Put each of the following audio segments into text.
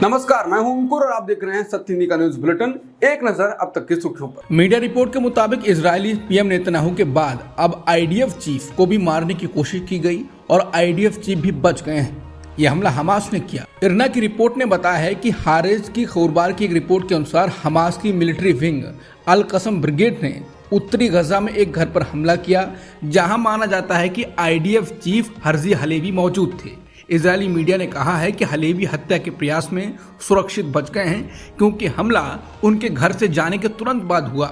नमस्कार, मैं हूं अंकुर और आप देख रहे हैं सत्य हिंदी का न्यूज बुलेटिन। एक नजर अब तक की सुर्खियों पर। मीडिया रिपोर्ट के मुताबिक इजरायली पीएम नेतन्याहू के बाद अब आईडीएफ चीफ को भी मारने की कोशिश की गई और आईडीएफ चीफ भी बच गए हैं। यह हमला हमास ने किया। इरना की रिपोर्ट ने बताया है कि हारेज की खबरबार की एक रिपोर्ट के अनुसार हमास की मिलिट्री विंग अल कसम ब्रिगेड ने उत्तरी गजा में एक घर पर हमला किया, जहां माना जाता है कि आईडीएफ चीफ हर्जी हलेवी मौजूद थे। इजरायली मीडिया ने कहा है कि हलेवी हत्या के प्रयास में सुरक्षित बच गए हैं क्योंकि हमला उनके घर से जाने के तुरंत बाद हुआ।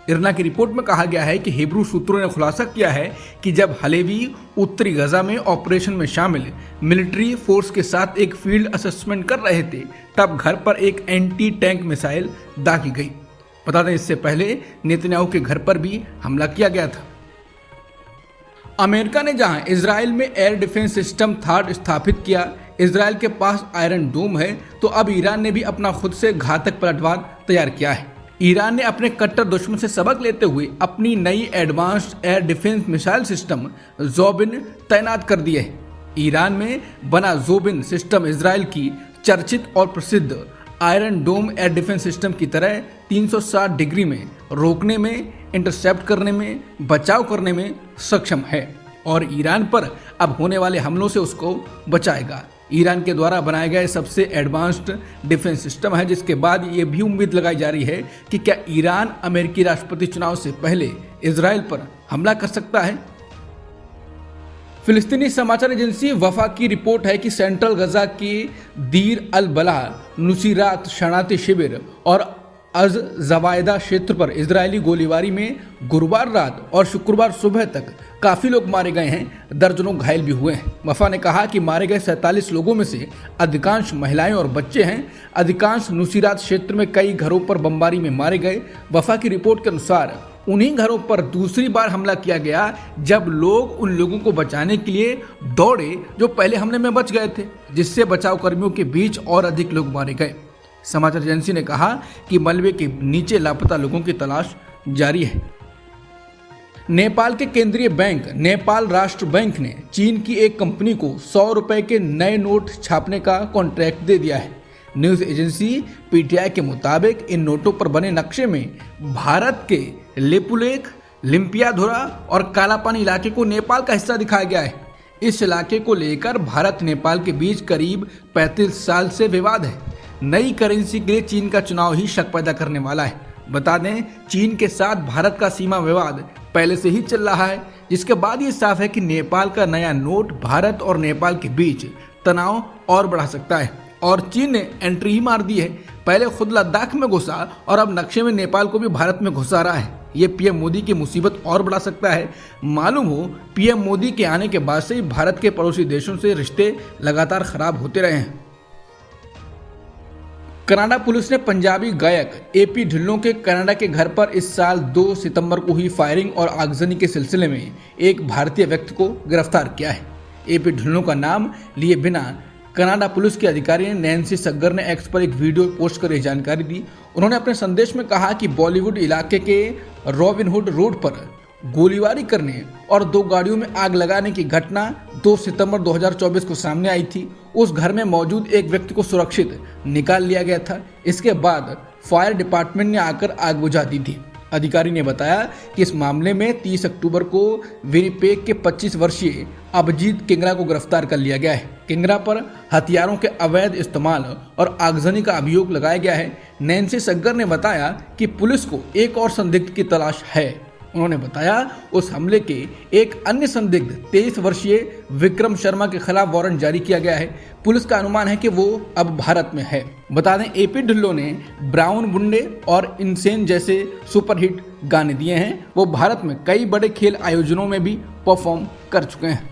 इरना की रिपोर्ट में कहा गया है कि हिब्रू सूत्रों ने खुलासा किया है कि जब हलेवी उत्तरी गजा में ऑपरेशन में शामिल मिलिट्री फोर्स के साथ एक फील्ड असेसमेंट कर रहे थे, तब घर पर एक एंटी टैंक मिसाइल दागी गई। बता दें, इससे पहले नेतन्याहू के घर पर भी हमला किया गया था। अमेरिका ने जहां इजराइल में एयर डिफेंस सिस्टम थाड स्थापित किया, इजराइल के पास आयरन डोम है, तो अब ईरान ने भी अपना खुद से घातक पलटवार तैयार किया है। ईरान ने अपने कट्टर दुश्मन से सबक लेते हुए अपनी नई advanced air defence missile system Jobin तैनात कर दिए है। ईरान में बना जोबिन सिस्टम इजराइल की चर्चित और प्रसिद्ध आयरन डोम एयर डिफेंस सिस्टम की तरह 360 डिग्री में रोकने में, इंटरसेप्ट करने में, बचाव करने में सक्षम है और ईरान पर अब होने वाले हमलों से उसको बचाएगा। ईरान के द्वारा बनाए गए सबसे एडवांस्ड डिफेंस सिस्टम है, जिसके बाद ये भी उम्मीद लगाई जा रही है कि क्या ईरान अमेरिकी राष्ट्रपति चुनाव से पहले इजराइल पर हमला कर सकता है। फिलिस्तीनी समाचार एजेंसी वफा की रिपोर्ट है कि सेंट्रल गजा की दीर अल बला, नुसीरात शरणार्थी शिविर और अज जवायदा क्षेत्र पर इजरायली गोलीबारी में गुरुवार रात और शुक्रवार सुबह तक काफी लोग मारे गए हैं, दर्जनों घायल भी हुए हैं। वफा ने कहा कि मारे गए 47 लोगों में से अधिकांश महिलाएं और बच्चे हैं। अधिकांश नुसीरात क्षेत्र में कई घरों पर बमबारी में मारे गए। वफा की रिपोर्ट के अनुसार उन्हीं घरों पर दूसरी बार हमला किया गया जब लोग उन लोगों को बचाने के लिए दौड़े जो पहले हमले में बच गए थे, जिससे बचाव कर्मियों के बीच और अधिक लोग मारे गए। समाचार एजेंसी ने कहा कि मलबे के नीचे लापता लोगों की तलाश जारी है। नेपाल के केंद्रीय बैंक नेपाल राष्ट्र बैंक ने चीन की एक कंपनी को 100 रुपए के नए नोट छापने का कॉन्ट्रैक्ट दे दिया है। न्यूज एजेंसी पीटीआई के मुताबिक इन नोटों पर बने नक्शे में भारत के लेपुलेख, लिम्पियाधुरा और कालापानी इलाके को नेपाल का हिस्सा दिखाया गया है। इस इलाके को लेकर भारत नेपाल के बीच करीब 35 साल से विवाद है। नई करेंसी के लिए चीन का चुनाव ही शक पैदा करने वाला है। बता दें, चीन के साथ भारत का सीमा विवाद पहले से ही चल रहा है, जिसके बाद ये साफ है कि नेपाल का नया नोट भारत और नेपाल के बीच तनाव और बढ़ा सकता है और चीन ने एंट्री ही मार दी है। पहले खुद लद्दाख में घुसा और अब नक्शे में नेपाल को भी भारत में घुसा रहा है। ये पीएम मोदी की मुसीबत और बढ़ा सकता है। मालूम हो, पीएम मोदी के आने के बाद से ही भारत के पड़ोसी देशों से रिश्ते लगातार खराब होते रहे हैं। कनाडा पुलिस ने पंजाबी गायक एपी ढिल्लों के कनाडा के घर पर इस साल 2 सितंबर को हुई फायरिंग और आगजनी के सिलसिले में एक भारतीय व्यक्ति को गिरफ्तार किया है। एपी ढिल्लों का नाम लिए बिना कनाडा पुलिस के अधिकारी ने नैन्सी सग्गर ने एक्स पर एक वीडियो पोस्ट कर यह जानकारी दी। उन्होंने अपने संदेश में कहा कि बॉलीवुड इलाके के रॉबिनहुड रोड पर गोलीबारी करने और 2 गाड़ियों में आग लगाने की घटना 2 सितंबर 2024 को सामने आई थी। उस घर में मौजूद एक व्यक्ति को सुरक्षित निकाल लिया गया था। इसके बाद फायर डिपार्टमेंट ने आकर आग बुझा दी थी। अधिकारी ने बताया कि इस मामले में 30 अक्टूबर को विनिपेग के 25 वर्षीय अभिजीत किंगरा को गिरफ्तार कर लिया गया है। किंगरा पर हथियारों के अवैध इस्तेमाल और आगजनी का अभियोग लगाया गया है। नैन्सी सग्गर ने बताया कि पुलिस को एक और संदिग्ध की तलाश है। उन्होंने बताया उस हमले के एक अन्य संदिग्ध 23 वर्षीय विक्रम शर्मा के खिलाफ वारंट जारी किया गया है। पुलिस का अनुमान है कि वो अब भारत में है। बता दें, एपी ढिल्लों ने ब्राउन बुंडे और इनसेन जैसे सुपरहिट गाने दिए हैं। वो भारत में कई बड़े खेल आयोजनों में भी परफॉर्म कर चुके हैं।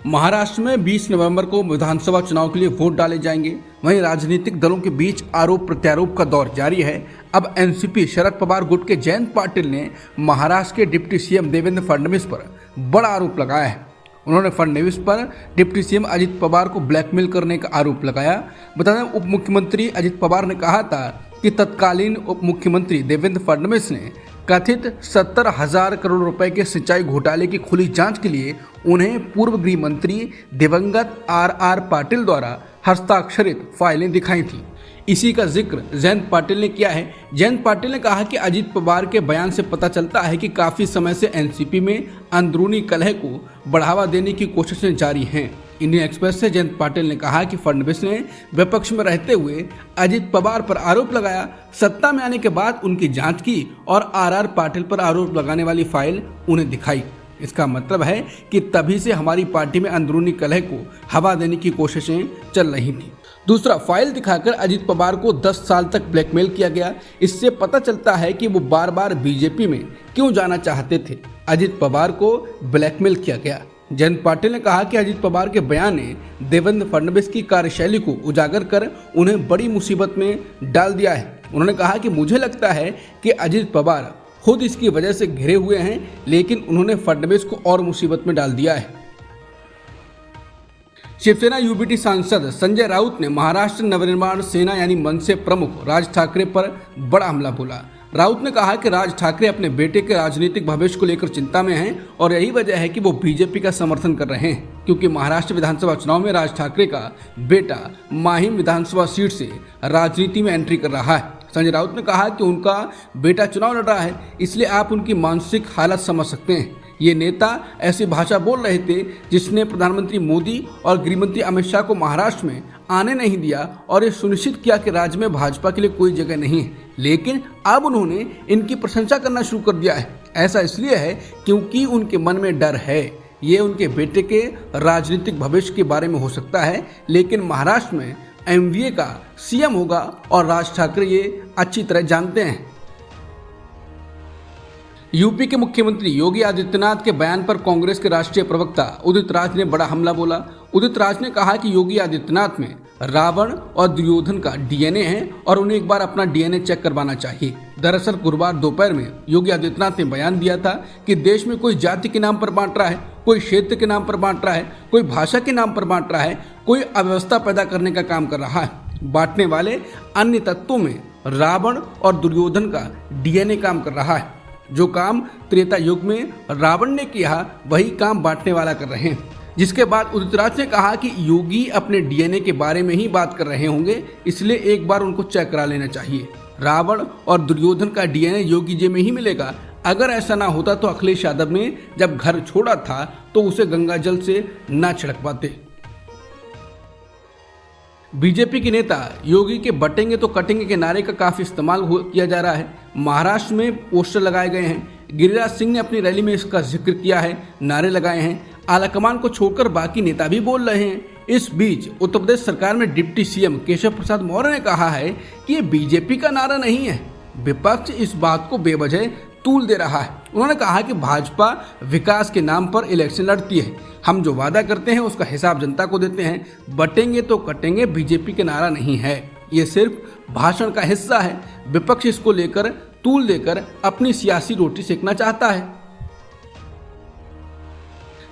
महाराष्ट्र में 20 नवंबर को विधानसभा चुनाव के लिए वोट डाले जाएंगे। वहीं राजनीतिक दलों के बीच आरोप प्रत्यारोप का दौर जारी है। अब एनसीपी शरद पवार गुट के जयंत पाटिल ने महाराष्ट्र के डिप्टी सीएम देवेंद्र फडणवीस पर बड़ा आरोप लगाया है। उन्होंने फडणवीस पर डिप्टी सीएम अजित पवार को ब्लैकमेल करने का आरोप लगाया। बता दें, उप मुख्यमंत्री अजित पवार ने कहा था कि तत्कालीन उप मुख्यमंत्री देवेंद्र फडणवीस ने कथित 70,000 करोड़ रुपए के सिंचाई घोटाले की खुली जांच के लिए उन्हें पूर्व गृह मंत्री दिवंगत आर पाटिल द्वारा हस्ताक्षरित फाइलें दिखाई थी। इसी का जिक्र जयंत पाटिल ने किया है। जयंत पाटिल ने कहा कि अजित पवार के बयान से पता चलता है कि काफी समय से एनसीपी में अंदरूनी कलह को बढ़ावा देने की कोशिशें जारी हैं। इंडियन एक्सप्रेस से जयंत पाटिल ने कहा कि फडणवीस ने विपक्ष में रहते हुए अजित पवार पर आरोप लगाया, सत्ता में आने के बाद उनकी जांच की और आर पाटिल पर आरोप लगाने वाली फाइल उन्हें दिखाई। इसका मतलब है कि तभी से हमारी पार्टी में अंदरूनी कलह को हवा देने की कोशिशें चल रही थी। दूसरा, फाइल दिखाकर अजित पवार को 10 साल तक ब्लैकमेल किया गया। इससे पता चलता है कि वो बार बार बीजेपी में क्यों जाना चाहते थे। अजित पवार को ब्लैकमेल किया गया। जयंत पाटिल ने कहा कि अजित पवार के बयान ने देवेंद्र फडणवीस की कार्यशैली को उजागर कर उन्हें बड़ी मुसीबत में डाल दिया है। उन्होंने कहा कि मुझे लगता है कि अजित पवार खुद इसकी वजह से घिरे हुए हैं, लेकिन उन्होंने फडणवीस को और मुसीबत में डाल दिया है। शिवसेना यूबीटी सांसद संजय राउत ने महाराष्ट्र नवनिर्माण सेना यानी मनसे प्रमुख राज ठाकरे पर बड़ा हमला बोला। राउत ने कहा कि राज ठाकरे अपने बेटे के राजनीतिक भविष्य को लेकर चिंता में हैं और यही वजह है कि वो बीजेपी का समर्थन कर रहे हैं, क्योंकि महाराष्ट्र विधानसभा चुनाव में राज ठाकरे का बेटा माहिम विधानसभा सीट से राजनीति में एंट्री कर रहा है। संजय राउत ने कहा कि उनका बेटा चुनाव लड़ रहा है, इसलिए आप उनकी मानसिक हालत समझ सकते हैं। ये नेता ऐसी भाषा बोल रहे थे जिसने प्रधानमंत्री मोदी और गृहमंत्री अमित शाह को महाराष्ट्र में आने नहीं दिया और ये सुनिश्चित किया कि राज्य में भाजपा के लिए कोई जगह नहीं है, लेकिन अब उन्होंने इनकी प्रशंसा करना शुरू कर दिया है। ऐसा इसलिए है क्योंकि उनके मन में डर है। ये उनके बेटे के राजनीतिक भविष्य के बारे में हो सकता है, लेकिन महाराष्ट्र में एमवीए का सीएम होगा और राज ठाकरे ये अच्छी तरह जानते हैं। यूपी के मुख्यमंत्री योगी आदित्यनाथ के बयान पर कांग्रेस के राष्ट्रीय प्रवक्ता उदित राज ने बड़ा हमला बोला। उदित राज ने कहा कि योगी आदित्यनाथ में रावण और दुर्योधन का डीएनए है और उन्हें एक बार अपना डीएनए चेक करवाना चाहिए। दरअसल गुरुवार दोपहर में योगी आदित्यनाथ ने बयान दिया था कि देश में कोई जाति के नाम पर बांट रहा है, कोई क्षेत्र के नाम पर बांट रहा है, कोई भाषा के नाम पर बांट रहा है, कोई अव्यवस्था पैदा करने का काम कर रहा है। बांटने वाले अन्य तत्वों में रावण और दुर्योधन का डीएनए काम कर रहा है। जो काम त्रेता युग में रावण ने किया वही काम बांटने वाला कर रहे हैं। जिसके बाद उदित राज ने कहा कि योगी अपने डीएनए के बारे में ही बात कर रहे होंगे, इसलिए एक बार उनको चेक करा लेना चाहिए। रावण और दुर्योधन का डीएनए योगी जी में ही मिलेगा। अगर ऐसा ना होता तो अखिलेश यादव ने जब घर छोड़ा था तो उसे गंगा जल से ना छिड़क पाते। बीजेपी के नेता योगी के बटेंगे तो कटेंगे के नारे का काफी इस्तेमाल किया जा रहा है। महाराष्ट्र में पोस्टर लगाए गए हैं। गिरिराज सिंह ने अपनी रैली में इसका जिक्र किया है, नारे लगाए हैं। आलाकमान को छोड़कर बाकी नेता भी बोल रहे हैं। इस बीच उत्तर प्रदेश सरकार में डिप्टी सीएम केशव प्रसाद मौर्य ने कहा है कि ये बीजेपी का नारा नहीं है, विपक्ष इस बात को बेवजह तूल दे रहा है। उन्होंने कहा कि भाजपा विकास के नाम पर इलेक्शन लड़ती है, हम जो वादा करते हैं उसका हिसाब जनता को देते हैं। बटेंगे तो कटेंगे बीजेपी के नारा नहीं है, ये सिर्फ भाषण का हिस्सा है। विपक्ष इसको लेकर तूल देकर अपनी सियासी रोटी सेकना चाहता है।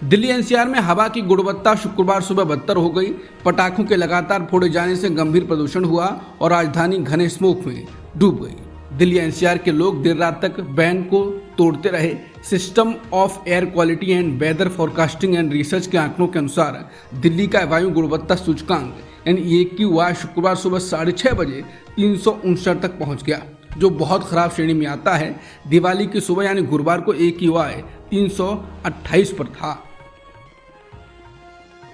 दिल्ली एनसीआर में हवा की गुणवत्ता शुक्रवार सुबह बदतर हो गई। पटाखों के लगातार फोड़े जाने से गंभीर प्रदूषण हुआ और राजधानी घने स्मोक में डूब गई। दिल्ली एनसीआर के लोग देर रात तक बैन को तोड़ते रहे। System of air quality and weather forecasting and research के आंकड़ों के अनुसार दिल्ली का वायु गुणवत्ता सूचकांक यानी AQI शुक्रवार सुबह 6:30 बजे 359 तक पहुंच गया, जो बहुत खराब श्रेणी में आता है। दिवाली की सुबह यानी गुरुवार को AQI 328 पर था।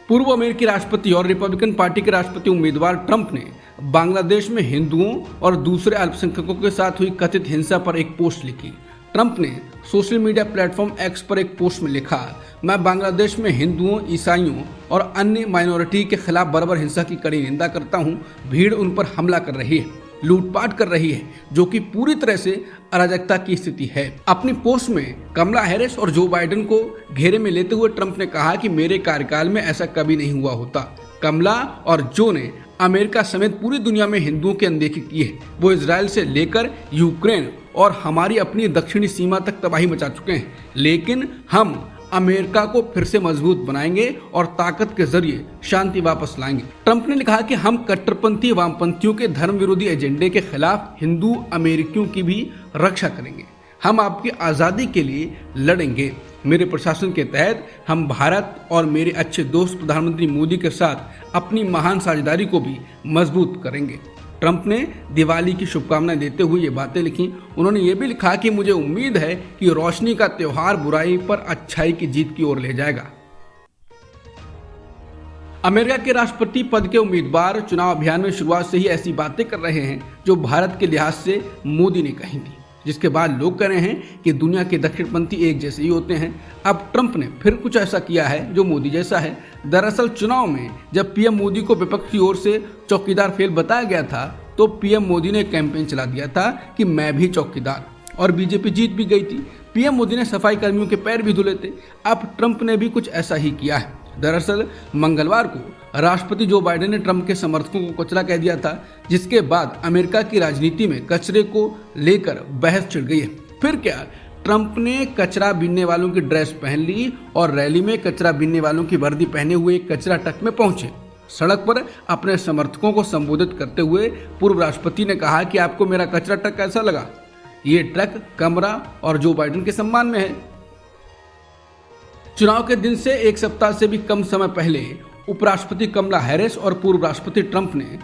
पूर्व अमेरिकी राष्ट्रपति और रिपब्लिकन पार्टी के राष्ट्रपति उम्मीदवार ट्रंप ने बांग्लादेश में हिंदुओं और दूसरे अल्पसंख्यकों के साथ हुई कथित हिंसा पर एक पोस्ट लिखी। ट्रंप ने सोशल मीडिया प्लेटफॉर्म एक्स पर एक पोस्ट में लिखा, मैं बांग्लादेश में हिंदुओं, ईसाइयों और अन्य माइनॉरिटी के खिलाफ बर्बर हिंसा की कड़ी निंदा करता हूं। भीड़ उन पर हमला कर रही है, लूटपाट कर रही है, जो कि पूरी तरह से अराजकता की स्थिति है। अपनी पोस्ट में कमला हैरिस और जो बाइडेन को घेरे में लेते हुए ट्रंप ने कहा कि मेरे कार्यकाल में ऐसा कभी नहीं हुआ होता। कमला और जो ने अमेरिका समेत पूरी दुनिया में हिंदुओं की अनदेखी की है। वो इजराइल से लेकर यूक्रेन और हमारी अपनी दक्षिणी सीमा तक तबाही मचा चुके हैं, लेकिन हम अमेरिका को फिर से मजबूत बनाएंगे और ताकत के जरिए शांति वापस लाएंगे। ट्रंप ने कहा कि हम कट्टरपंथी वामपंथियों के धर्म विरोधी एजेंडे के खिलाफ हिंदू अमेरिकियों की भी रक्षा करेंगे। हम आपकी आज़ादी के लिए लड़ेंगे। मेरे प्रशासन के तहत हम भारत और मेरे अच्छे दोस्त प्रधानमंत्री मोदी के साथ अपनी महान साझेदारी को भी मजबूत करेंगे। ट्रंप ने दिवाली की शुभकामनाएं देते हुए ये बातें लिखी। उन्होंने ये भी लिखा कि मुझे उम्मीद है कि रोशनी का त्योहार बुराई पर अच्छाई की जीत की ओर ले जाएगा। अमेरिका के राष्ट्रपति पद के उम्मीदवार चुनाव अभियान में शुरुआत से ही ऐसी बातें कर रहे हैं जो भारत के लिहाज से मोदी ने कही थी, जिसके बाद लोग कह रहे हैं कि दुनिया के दक्षिणपंथी एक जैसे ही होते हैं। अब ट्रंप ने फिर कुछ ऐसा किया है जो मोदी जैसा है। दरअसल चुनाव में जब पीएम मोदी को विपक्ष की ओर से चौकीदार फेल बताया गया था तो पीएम मोदी ने कैंपेन चला दिया था कि मैं भी चौकीदार, और बीजेपी जीत भी गई थी। पीएम मोदी ने सफाई कर्मियों के पैर भी धुले थे। अब ट्रंप ने भी कुछ ऐसा ही किया है। दरअसल मंगलवार को राष्ट्रपति जो बाइडेन ने ट्रंप के समर्थकों को कचरा कह दिया था, जिसके बाद अमेरिका की राजनीति में कचरे को लेकर बहस छिड़ गई है। फिर क्या, ट्रंप ने कचरा बीनने वालों की ड्रेस पहन ली और रैली में कचरा बीनने वालों की वर्दी पहने हुए कचरा ट्रक में पहुंचे। सड़क पर अपने समर्थकों को संबोधित करते हुए पूर्व राष्ट्रपति ने कहा कि आपको मेरा कचरा ट्रक कैसा लगा? ये ट्रक कमरा और जो बाइडेन के सम्मान में है। चुनाव के दिन से एक सप्ताह से भी कम समय पहले उपराष्ट्रपति कमला हैरिस और पूर्व राष्ट्रपति ट्रंप ने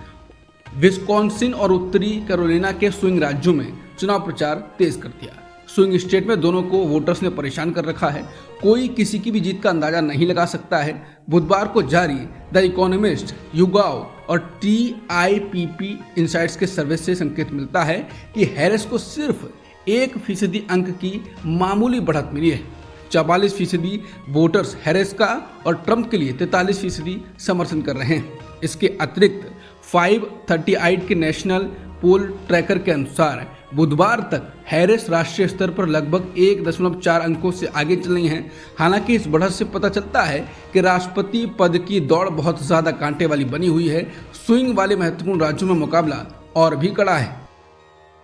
विस्कॉन्सिन और उत्तरी कैरोलिना के स्विंग राज्यों में चुनाव प्रचार तेज कर दिया। स्विंग स्टेट में दोनों को वोटर्स ने परेशान कर रखा है। कोई किसी की भी जीत का अंदाजा नहीं लगा सकता है। बुधवार को जारी द इकोनॉमिस्ट, युगाव और TIPP इनसाइट्स के सर्वे से संकेत मिलता है कि हैरिस को सिर्फ 1% अंक की मामूली बढ़त मिली है। 44% वोटर्स हैरिस का और ट्रंप के लिए 43% समर्थन कर रहे हैं। इसके अतिरिक्त 538 के नेशनल पोल ट्रैकर के अनुसार बुधवार तक हैरिस राष्ट्रीय स्तर पर लगभग 1.4 अंकों से आगे चल रही हैं। हालांकि इस बढ़त से पता चलता है कि राष्ट्रपति पद की दौड़ बहुत ज़्यादा कांटे वाली बनी हुई है। स्विंग वाले महत्वपूर्ण राज्यों में मुकाबला और भी कड़ा है।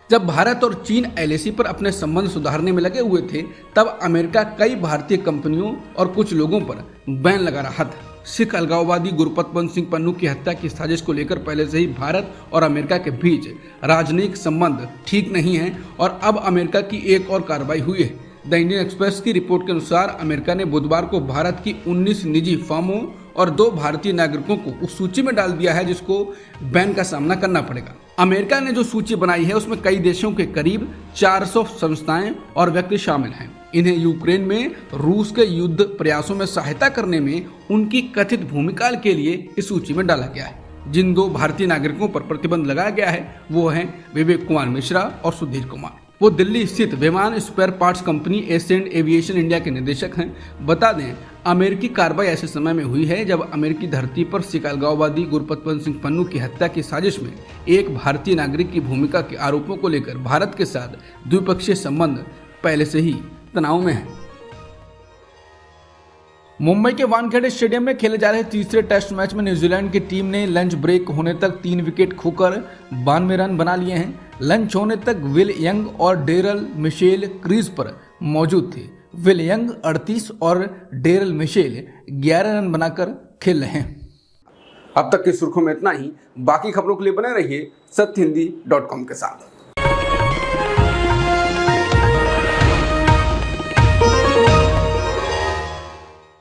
जब भारत और चीन LAC पर अपने संबंध सुधारने में लगे हुए थे, तब अमेरिका कई भारतीय कंपनियों और कुछ लोगों पर बैन लगा रहा था। सिख अलगाववादी गुरपतवंत सिंह पन्नू की हत्या की साजिश को लेकर पहले से ही भारत और अमेरिका के बीच राजनयिक संबंध ठीक नहीं है और अब अमेरिका की एक और कार्रवाई हुई है। द इंडियन एक्सप्रेस की रिपोर्ट के अनुसार अमेरिका ने बुधवार को भारत की 19 निजी फर्मों और 2 भारतीय नागरिकों को उस सूची में डाल दिया है जिसको बैन का सामना करना पड़ेगा। अमेरिका ने जो सूची बनाई है उसमें कई देशों के करीब 400 संस्थाएं और व्यक्ति शामिल हैं। इन्हें यूक्रेन में रूस के युद्ध प्रयासों में सहायता करने में उनकी कथित भूमिका के लिए इस सूची में डाला गया है। जिन 2 भारतीय नागरिकों पर प्रतिबंध लगाया गया है वो हैं विवेक कुमार मिश्रा और सुधीर कुमार। वो दिल्ली स्थित विमान spare parts company Ascent Aviation India के निदेशक हैं। बता दें, अमेरिकी कार्रवाई ऐसे समय में हुई है जब अमेरिकी धरती पर सिख अलगाववादी गुरपतवंत सिंह पन्नू की हत्या की साजिश में एक भारतीय नागरिक की भूमिका के आरोपों को लेकर भारत के साथ द्विपक्षीय संबंध पहले से ही तनाव में है। मुंबई के वानखेड़े स्टेडियम में खेले जा रहे तीसरे टेस्ट मैच में न्यूजीलैंड की टीम ने लंच ब्रेक होने तक 3 विकेट खोकर 92 रन बना लिए हैं। लंच होने तक विल यंग और डेरल मिशेल क्रीज पर मौजूद थे। विल यंग 38 और डेरल मिशेल 11 रन बनाकर खेल रहे हैं। अब तक की सुर्खियों में इतना ही। बाकी खबरों के लिए बने रहिए सत्यहिंदी.com के साथ।